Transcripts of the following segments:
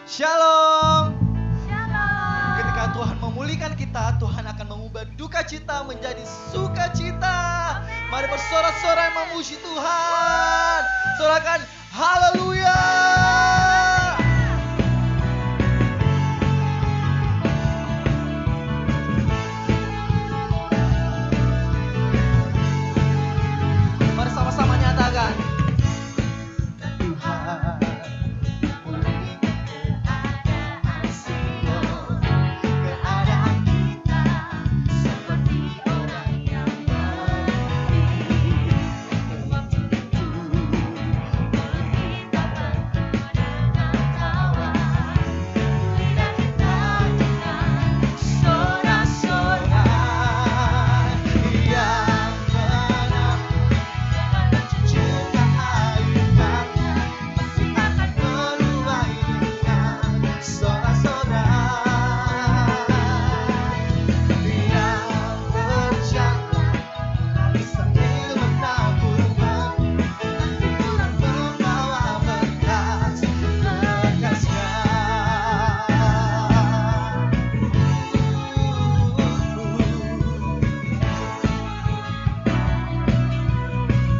Shalom. Shalom. Ketika Tuhan memulihkan kita, Tuhan akan mengubah duka cita menjadi sukacita. Mari bersorak-sorai memuji Tuhan. Sorakan haleluya. Mari sama-sama nyatakan.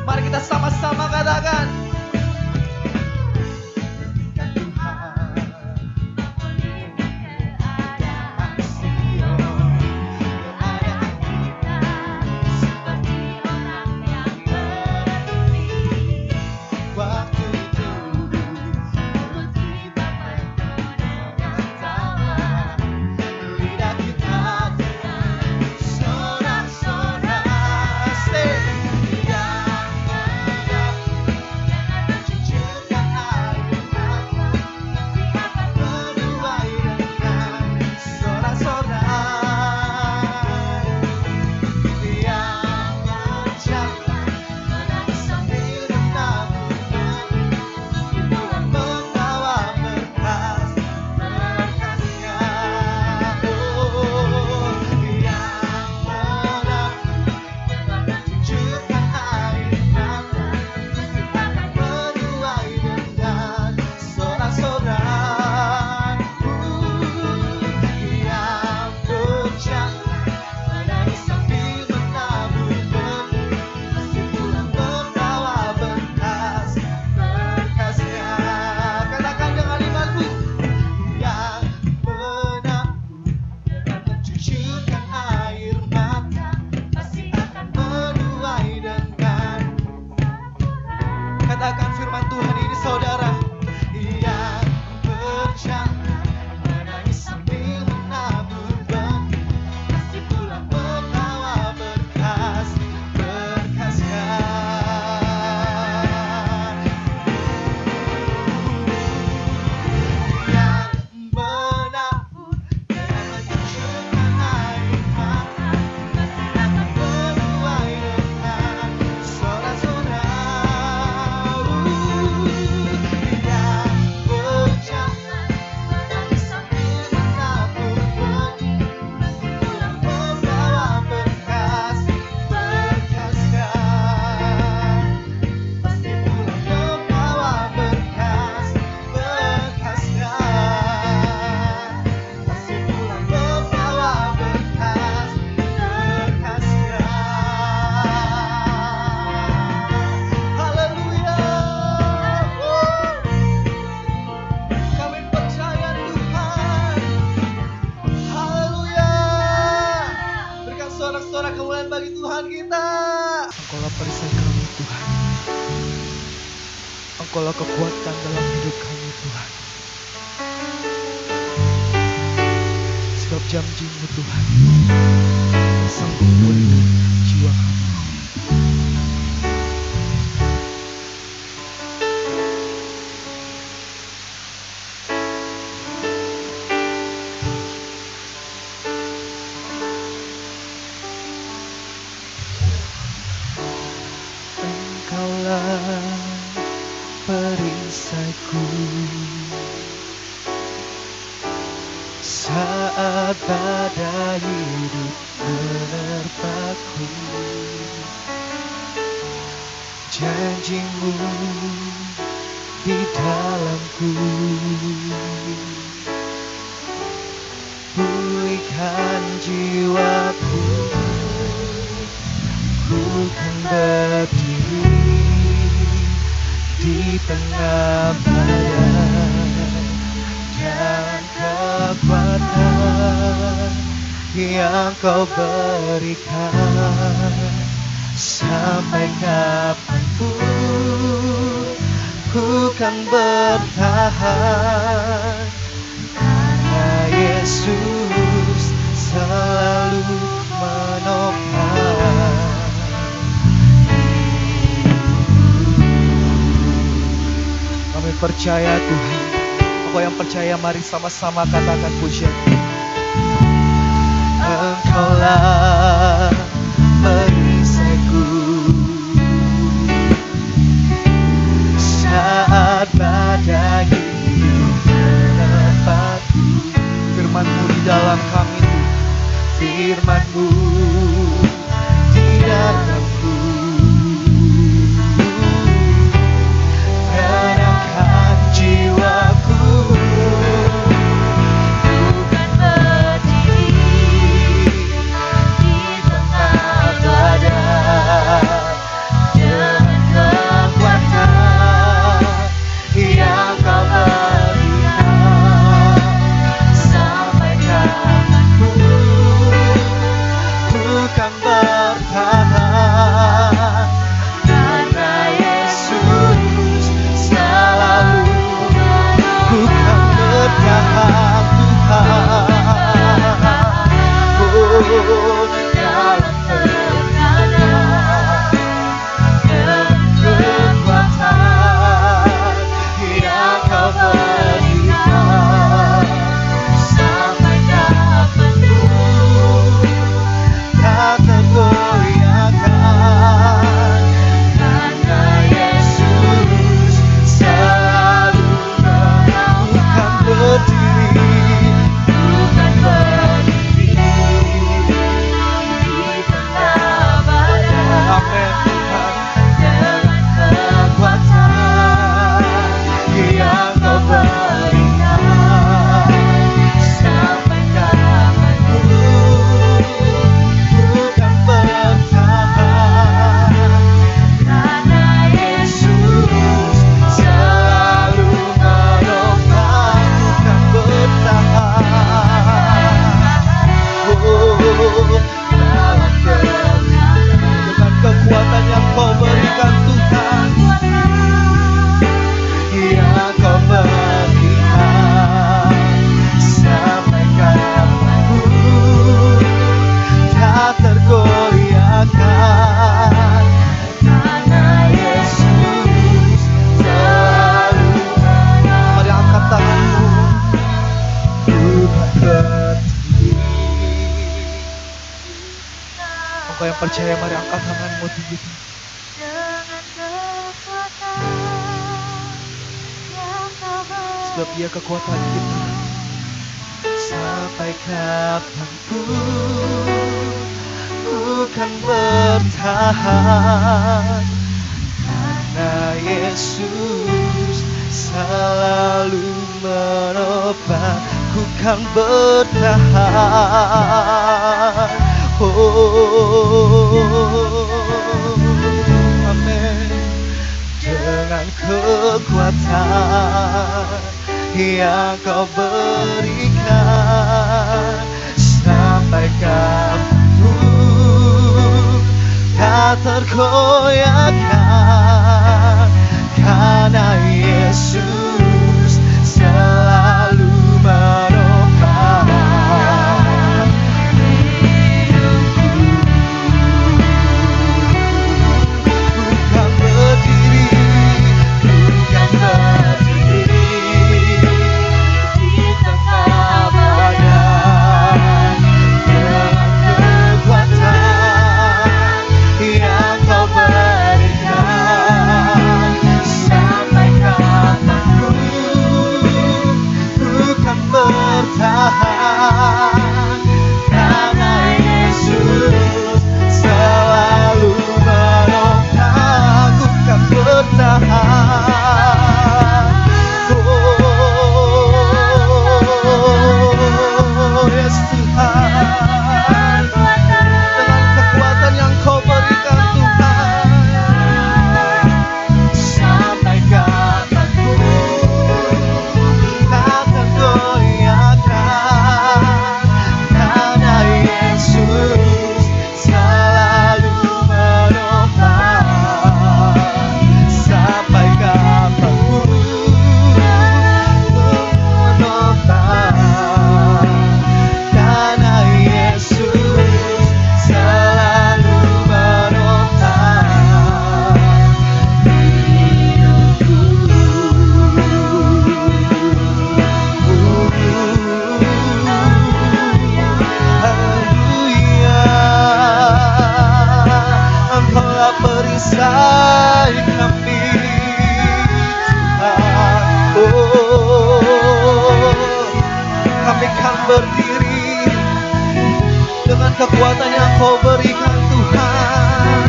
Mari kita sama-sama katakan. Katakan firman Tuhan ini saudara. Ia berjalan menangis sambil menabur benih, kasih pula membawa berkas-berkasnya. Yang menabur dengan mencucurkan air mata, pasti akan menuai dengan sorak-sorai. Sorak-sorak kemuliaan bagi Tuhan kita. Engkaulah perisai kami Tuhan. Engkaulah kekuatan dalam hidup kami Tuhan. Sebab janji-Mu Tuhan sanggup pulihkan jiwa kami. Engkaulah perisaiku saat badai hidup menerpaku. Janji-Mu di dalamku. Pulihkan jiwaku, ku kan berdiri di tengah badai dan kekuatan yang kau berikan. Sampai kapanpun ku kan bertahan, karena Yesus selalu menopang. Kami percaya Tuhan. Engkau yang percaya, mari sama-sama katakan pujian. Engkaulah perisaiku saat badai hidup menerpaku. Firman-Mu di dalam kami, Firman-Mu di dalamku. Tenangkan jiwaku, bukan berdiri di tengah badai dengan kekuatan yang kau berikan. Sampai kapanpun ku kan bertahan, karena Yesus selalu ku kan bertahan Tuhan. Oh, dalam tekanan dan kekuatan yang kau berikan. Sampai kapanpun tak tergoyahkan, karena Yesus selalu bukan berdiri, bukan berdiri di tengah badai. Amin Tuhan. Dengan kekuatan yang kau berikan. Sampai kapanpun bukan bertahan, karena Yesus selalu menopang. Bukan bertahan, dalam tekanan dengan kekuatan yang kau berikan Tuhan, yang kau berikan. Sampai kapanpun tak tergoyahkan, karena Yesus selalu. Mari angkat tanganmu, bukan berdiri. Engkau yang percaya, mari angkat tanganmu tinggi. Sebab Dia kekuatan kita. Sampai kapanpun ku kan bertahan, karena Yesus selalu menopang. Ku kan bertahan. Amin. Dengan kekuatan yang kau berikan. Sampai kapanpun tak tergoyahkan, karena Yesus selalu menopang hidupku. Bukan berdiri, bukan berdiri di tengah badai dengan kekuatan yang kau beri. dengan kekuatan yang kau berikan Tuhan.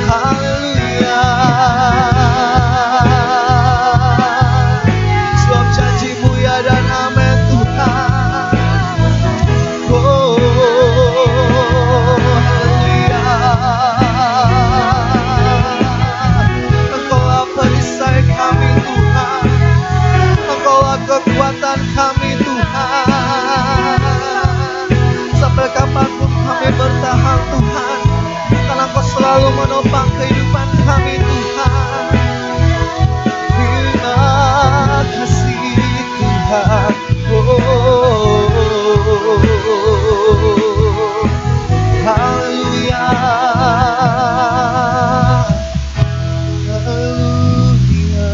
Haleluya. Sebab janji-Mu ya dan amin Tuhan. Oh, haleluya. Engkaulah perisai kami Tuhan. Engkaulah kekuatan kami Tuhan. Sampai kapanpun kami bertahan Tuhan, karena Engkau selalu menopang kehidupan kami Tuhan. Terima kasih Tuhan. Oh, haleluya. Haleluya.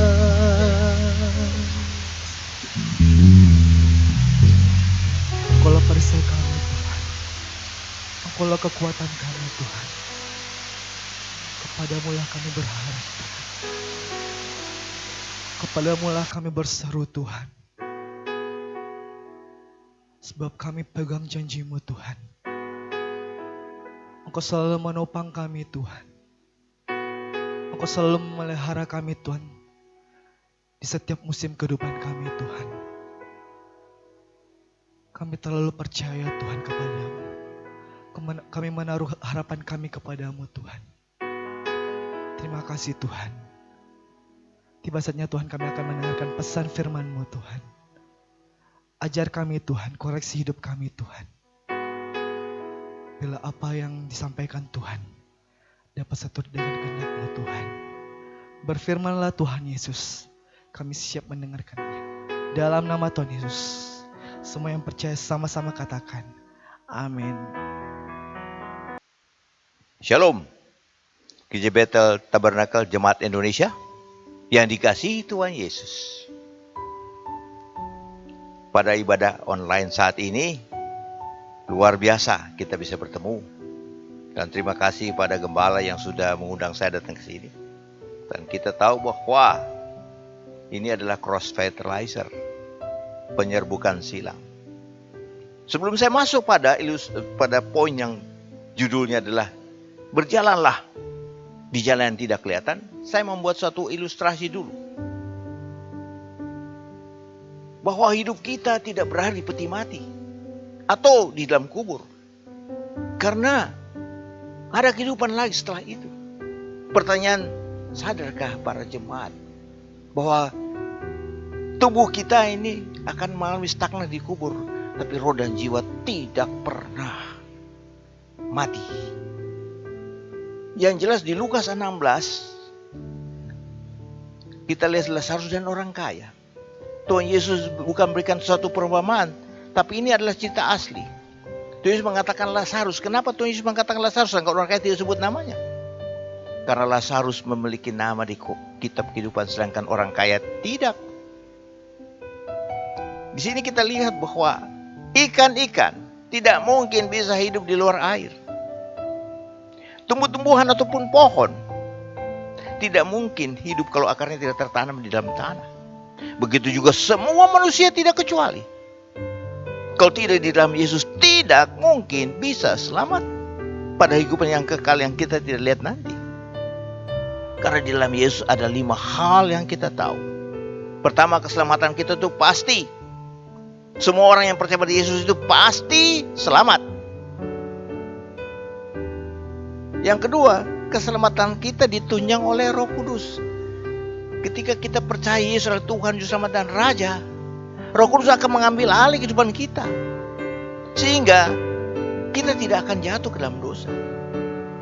Engkaulah perisai kami Tuhan. Engkaulah kekuatan kami Tuhan. Kepadamu lah kami berharap Tuhan. Kepadamu lah kami berseru Tuhan. Sebab kami pegang janji-Mu Tuhan. Engkau selalu menopang kami Tuhan. Engkau selalu memelihara kami Tuhan. Di setiap musim kehidupan kami Tuhan. Kami terlalu percaya Tuhan kepadamu. Kami menaruh harapan kami kepadamu Tuhan. Terima kasih Tuhan. Tiba saatnya Tuhan kami akan mendengarkan pesan firman-Mu Tuhan. Ajar kami Tuhan, koreksi hidup kami Tuhan. Bila apa yang disampaikan Tuhan dapat satu dengan kehendak-Mu Tuhan. Berfirmanlah Tuhan Yesus, kami siap mendengarkannya. Dalam nama Tuhan Yesus, semua yang percaya sama-sama katakan, amin. Shalom, Gereja Bethel Tabernakel Jemaat Indonesia yang dikasihi Tuhan Yesus. Pada ibadah online saat ini, luar biasa kita bisa bertemu. Dan terima kasih pada gembala yang sudah mengundang saya datang ke sini. Dan kita tahu bahwa ini adalah cross fertilizer, penyerbukan silang. Sebelum saya masuk pada poin yang judulnya adalah berjalanlah di jalan yang tidak kelihatan, saya membuat suatu ilustrasi dulu. Bahwa hidup kita tidak berakhir di peti mati atau di dalam kubur. Karena ada kehidupan lagi setelah itu. Pertanyaan, sadarkah para jemaat bahwa tubuh kita ini akan mengalami stagnan di kubur, tapi roh dan jiwa tidak pernah mati. Yang jelas di Lukas 16 kita lihat Lazarus dan orang kaya. Tuhan Yesus bukan berikan suatu perumpamaan, tapi ini adalah cerita asli. Tuhan Yesus mengatakan Lazarus. Kenapa Tuhan Yesus mengatakan Lazarus? Kalau orang kaya tidak sebut namanya. Karena Lazarus memiliki nama di kitab kehidupan, sedangkan orang kaya tidak. Di sini kita lihat bahwa ikan-ikan tidak mungkin bisa hidup di luar air. Tumbuh-tumbuhan ataupun pohon tidak mungkin hidup kalau akarnya tidak tertanam di dalam tanah. Begitu juga semua manusia tidak kecuali. Kalau tidak di dalam Yesus, tidak mungkin bisa selamat pada kehidupan yang kekal yang kita tidak lihat nanti. Karena di dalam Yesus ada 5 hal yang kita tahu. Pertama, keselamatan kita itu pasti. Semua orang yang percaya pada Yesus itu pasti selamat. Yang kedua, keselamatan kita ditunjang oleh Roh Kudus. Ketika kita percaya Yesus adalah Tuhan, Juru Selamat dan Raja, Roh Kudus akan mengambil alih kehidupan kita. Sehingga kita tidak akan jatuh ke dalam dosa.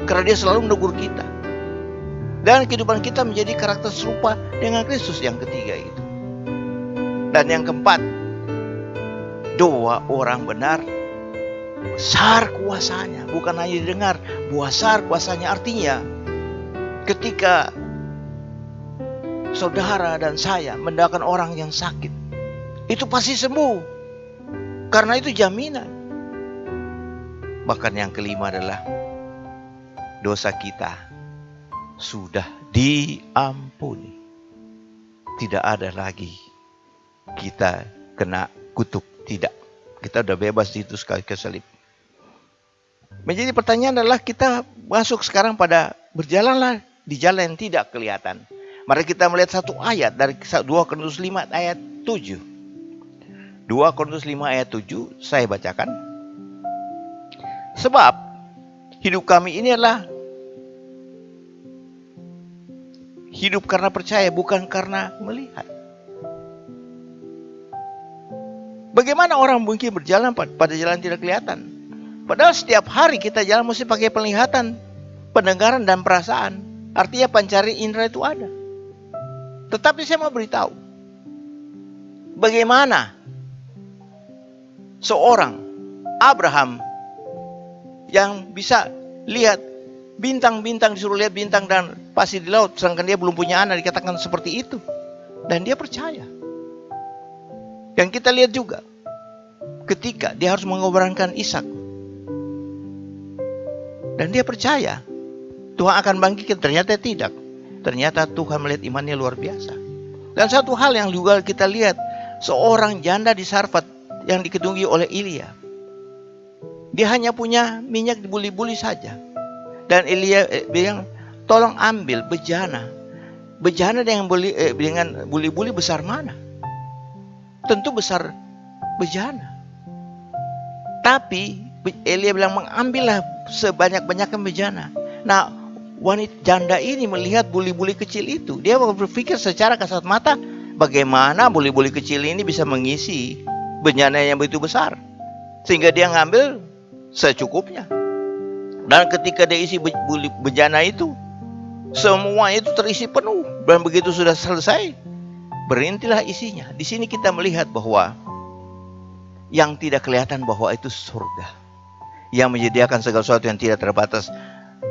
Karena Dia selalu menegur kita. Dan kehidupan kita menjadi karakter serupa dengan Kristus yang ketiga itu. Dan yang keempat, doa orang benar besar kuasanya. Bukan hanya didengar, besar kuasanya. Artinya ketika saudara dan saya mendoakan orang yang sakit, itu pasti sembuh. Karena itu jaminan. Bahkan yang kelima adalah dosa kita sudah diampuni. Tidak ada lagi kita kena kutuk. Tidak. Kita sudah bebas itu sekali ke salib. Menjadi pertanyaan adalah kita masuk sekarang pada berjalanlah di jalan yang tidak kelihatan. Mari kita melihat satu ayat dari 2 Korintus 5 ayat 7. 2 Korintus 5 ayat 7 saya bacakan. Sebab hidup kami ini adalah hidup karena percaya, bukan karena melihat. Bagaimana orang mungkin berjalan pada jalan tidak kelihatan? Padahal setiap hari kita jalan mesti pakai penglihatan, pendengaran dan perasaan. Artinya pancari indera itu ada. Tetapi saya mau beritahu, bagaimana seorang Abraham yang bisa lihat bintang-bintang, disuruh lihat bintang dan pasir di laut, sedangkan dia belum punya anak, dikatakan seperti itu. Dan dia percaya. Dan kita lihat juga, ketika dia harus mengorbankan Ishak, dan dia percaya Tuhan akan bangkitkan, ternyata tidak. Ternyata Tuhan melihat imannya luar biasa. Dan satu hal yang juga kita lihat, seorang janda di Sarfat yang dikedungi oleh Elia. Dia hanya punya minyak dibuli-buli saja. Dan Elia bilang, tolong ambil bejana. Bejana dengan buli-buli besar mana? Tentu besar bejana. Tapi Elia bilang, mengambillah sebanyak-banyaknya bejana. Nah, wanita janda ini melihat buli-buli kecil itu. Dia berpikir secara kasat mata, bagaimana buli-buli kecil ini bisa mengisi bejana yang begitu besar. Sehingga dia ngambil secukupnya. Dan ketika dia isi bejana itu, semua itu terisi penuh. Dan begitu sudah selesai, berhentilah isinya. Di sini kita melihat bahwa yang tidak kelihatan bahwa itu surga, yang menyediakan segala sesuatu yang tidak terbatas.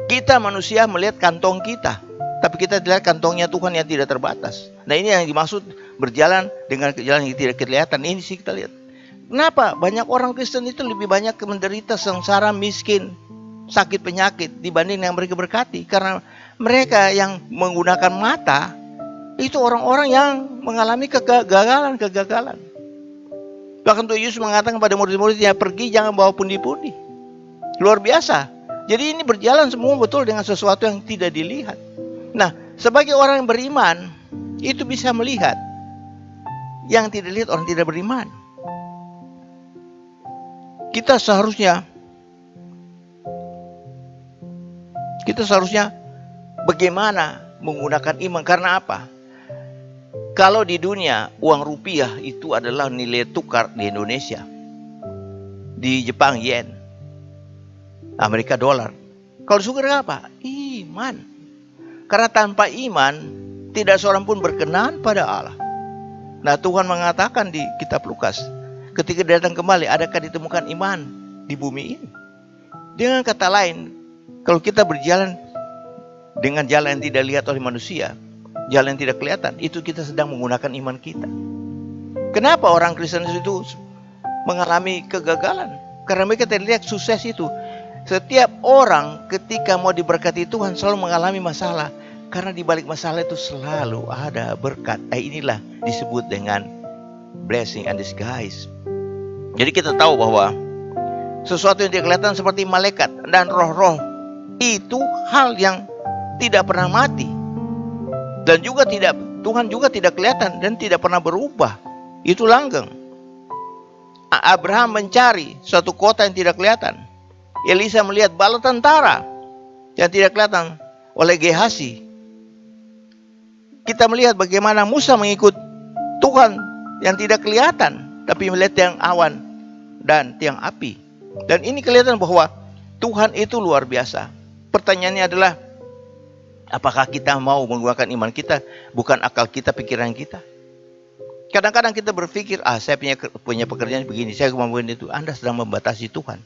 Kita manusia melihat kantong kita, tapi kita lihat kantongnya Tuhan yang tidak terbatas. Nah, ini yang dimaksud berjalan dengan jalan yang tidak kelihatan. Ini sih kita lihat. Kenapa banyak orang Kristen itu lebih banyak menderita, sengsara, miskin, sakit penyakit dibanding yang mereka berkati? Karena mereka yang menggunakan mata itu orang-orang yang mengalami kegagalan. Bahkan Tuhan Yesus mengatakan pada murid-muridnya, pergi jangan bawa pundi-pundi. Luar biasa. Jadi ini berjalan semua betul dengan sesuatu yang tidak dilihat. Nah, sebagai orang yang beriman, itu bisa melihat yang tidak dilihat orang tidak beriman. Kita seharusnya bagaimana menggunakan iman. Karena apa? Kalau di dunia uang rupiah itu adalah nilai tukar di Indonesia, di Jepang yen, Amerika dolar. Kalau syukur apa? Iman. Karena tanpa iman tidak seorang pun berkenan pada Allah. Nah, Tuhan mengatakan di kitab Lukas, ketika dia datang kembali, adakah ditemukan iman di bumi ini? Dengan kata lain, kalau kita berjalan dengan jalan yang tidak dilihat oleh manusia, jalan yang tidak kelihatan, itu kita sedang menggunakan iman kita. Kenapa orang Kristen itu mengalami kegagalan? Karena mereka tidak lihat sukses itu. Setiap orang ketika mau diberkati Tuhan selalu mengalami masalah. Karena di balik masalah itu selalu ada berkat. Inilah disebut dengan blessing and disguise. Jadi kita tahu bahwa sesuatu yang tidak kelihatan seperti malaikat dan roh-roh itu hal yang tidak pernah mati. Dan juga Tuhan juga tidak kelihatan dan tidak pernah berubah. Itu langgeng. Abraham mencari suatu kota yang tidak kelihatan. Elisa melihat bala tentara yang tidak kelihatan oleh Gehazi. Kita melihat bagaimana Musa mengikut Tuhan yang tidak kelihatan, tapi melihat tiang awan dan tiang api. Dan ini kelihatan bahwa Tuhan itu luar biasa. Pertanyaannya adalah, apakah kita mau menggunakan iman kita, bukan akal kita, pikiran kita? Kadang-kadang kita berpikir, saya punya pekerjaan begini, saya kemampuan itu. Anda sedang membatasi Tuhan.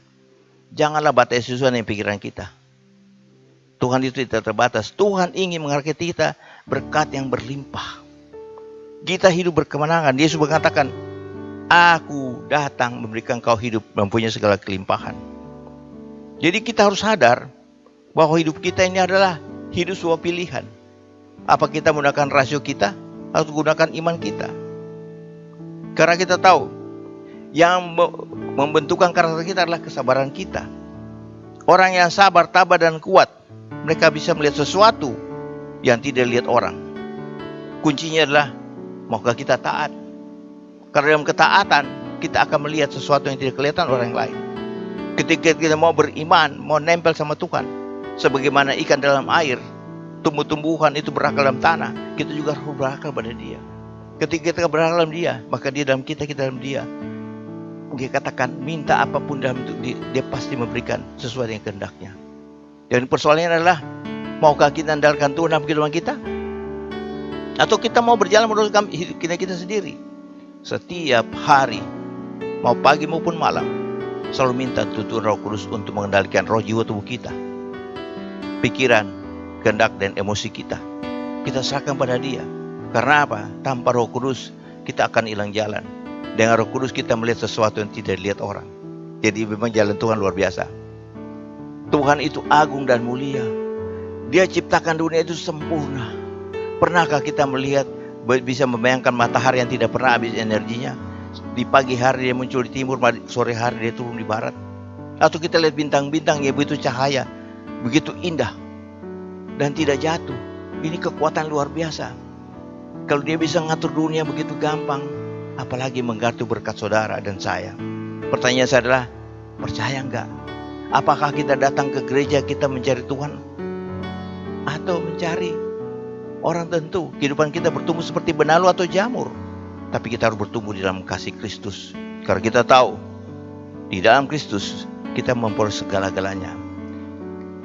Janganlah batasi sesuatu yang pikiran kita. Tuhan itu tidak terbatas. Tuhan ingin menghargai kita berkat yang berlimpah. Kita hidup berkemenangan. Yesus mengatakan, aku datang memberikan kau hidup mempunyai segala kelimpahan. Jadi kita harus sadar bahwa hidup kita ini adalah hidup sebuah pilihan. Apa kita menggunakan rasio kita atau gunakan iman kita? Karena kita tahu yang membentukkan karakter kita adalah kesabaran kita. Orang yang sabar, tabah, dan kuat, mereka bisa melihat sesuatu yang tidak dilihat orang. Kuncinya adalah, maukah kita taat? Karena dalam ketaatan, kita akan melihat sesuatu yang tidak kelihatan orang lain. Ketika kita mau beriman, mau nempel sama Tuhan, sebagaimana ikan dalam air, tumbuh-tumbuhan itu berakar dalam tanah, kita juga harus berakar pada Dia. Ketika kita berakar dalam Dia, maka Dia dalam kita, kita dalam Dia. Dia katakan, minta apapun dalam itu, Dia pasti memberikan sesuai dengan kehendaknya. Dan persoalannya adalah, maukah kita andalkan Tuhan dalam kehidupan kita? Atau kita mau berjalan menurut hidup kita sendiri? Setiap hari, mau pagi maupun malam, selalu minta tuntunan Roh Kudus untuk mengendalikan roh jiwa tubuh kita, pikiran, kehendak, dan emosi kita. Kita serahkan pada Dia. Karena apa? Tanpa Roh Kudus, kita akan hilang jalan. Dengan Roh Kudus kita melihat sesuatu yang tidak dilihat orang. Jadi memang jalan Tuhan luar biasa. Tuhan itu agung dan mulia. Dia ciptakan dunia itu sempurna. Pernahkah kita melihat, bisa membayangkan matahari yang tidak pernah habis energinya? Di pagi hari dia muncul di timur, sore hari dia turun di barat. Atau kita lihat bintang-bintang yang begitu cahaya, begitu indah, dan tidak jatuh. Ini kekuatan luar biasa. Kalau Dia bisa ngatur dunia begitu gampang, apalagi menggatur berkat saudara dan saya. Pertanyaan saya adalah, percaya enggak? Apakah kita datang ke gereja kita mencari Tuhan? Atau mencari orang tentu? Kehidupan kita bertumbuh seperti benalu atau jamur. Tapi kita harus bertumbuh di dalam kasih Kristus. Karena kita tahu, di dalam Kristus kita memperoleh segala-galanya.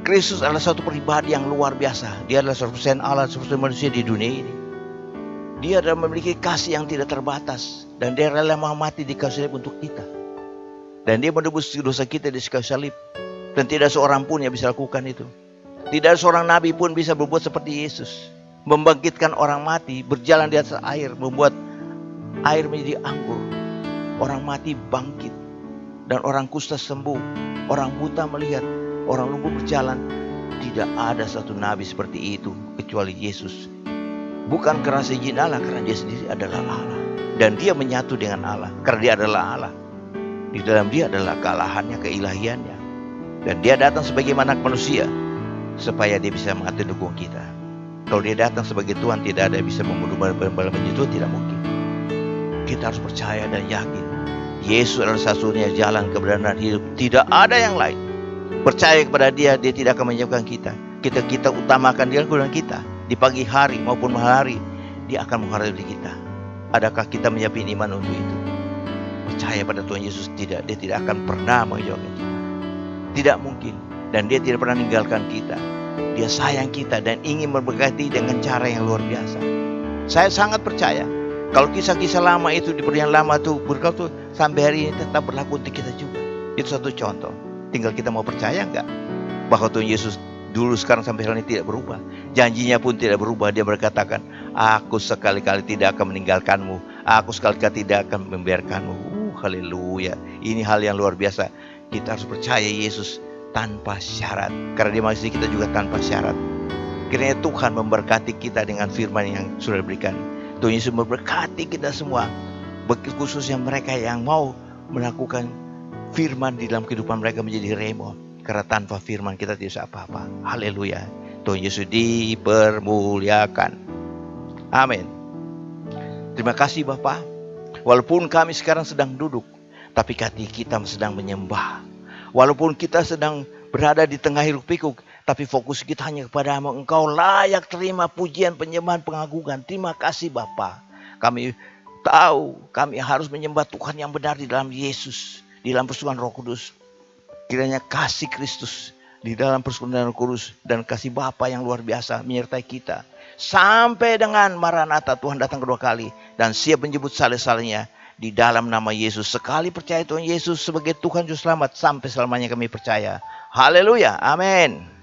Kristus adalah satu pribadi yang luar biasa. Dia adalah 100% Allah, 100% manusia di dunia ini. Dia adalah memiliki kasih yang tidak terbatas. Dan Dia rela mati di kayu salib untuk kita. Dan Dia menebus dosa kita di kayu salib. Dan tidak seorang pun yang bisa lakukan itu. Tidak ada seorang nabi pun bisa berbuat seperti Yesus. Membangkitkan orang mati, berjalan di atas air, membuat air menjadi anggur. Orang mati bangkit. Dan orang kusta sembuh. Orang buta melihat. Orang lumpuh berjalan. Tidak ada satu nabi seperti itu kecuali Yesus. Bukan karena seizin Allah, karena Dia sendiri adalah Allah. Dan Dia menyatu dengan Allah, karena Dia adalah Allah. Di dalam Dia adalah kealahannya, keilahiannya. Dan Dia datang sebagai anak manusia, supaya Dia bisa mengatur dukung kita. Kalau Dia datang sebagai Tuhan, tidak ada yang bisa membunuh bala itu, tidak mungkin. Kita harus percaya dan yakin, Yesus adalah satu-satunya jalan kebenaran hidup. Tidak ada yang lain. Percaya kepada Dia, Dia tidak akan menyiapkan kita. Kita utamakan Dia kebenaran kita. Di pagi hari maupun malam hari, Dia akan menghadapi kita. Adakah kita menyiapkan iman untuk itu? Percaya pada Tuhan Yesus, tidak. Dia tidak akan pernah menjauhkan kita. Tidak mungkin. Dan Dia tidak pernah meninggalkan kita. Dia sayang kita dan ingin memberkati dengan cara yang luar biasa. Saya sangat percaya, kalau kisah-kisah lama itu, di perjanjian lama itu berkat itu sampai hari ini tetap berlaku untuk kita juga. Itu satu contoh. Tinggal kita mau percaya enggak bahwa Tuhan Yesus dulu, sekarang, sampai hari ini tidak berubah. Janjinya pun tidak berubah. Dia berkatakan, aku sekali-kali tidak akan meninggalkanmu. Aku sekali-kali tidak akan membiarkanmu. Haleluya. Ini hal yang luar biasa. Kita harus percaya Yesus tanpa syarat. Karena Dia masih kita juga tanpa syarat. Kiranya Tuhan memberkati kita dengan firman yang sudah diberikan. Tuhan Yesus memberkati kita semua. Khususnya mereka yang mau melakukan firman di dalam kehidupan mereka menjadi rema. Karena tanpa firman kita tidak bisa apa-apa. Haleluya. Tuhan Yesus dipermuliakan. Amin. Terima kasih Bapak. Walaupun kami sekarang sedang duduk, tapi hati kita sedang menyembah. Walaupun kita sedang berada di tengah hiruk pikuk, tapi fokus kita hanya kepadamu. Engkau layak terima pujian, penyembahan, pengagungan. Terima kasih Bapa. Kami tahu kami harus menyembah Tuhan yang benar di dalam Yesus, di dalam persekutuan Roh Kudus. Kiranya kasih Kristus di dalam persekutuan Roh Kudus dan kasih Bapa yang luar biasa menyertai kita. Sampai dengan Maranatha, Tuhan datang kedua kali dan siap menjemput saleh-salehnya di dalam nama Yesus. Sekali percaya Tuhan Yesus sebagai Tuhan Juru Selamat, sampai selamanya kami percaya. Haleluya. Amin.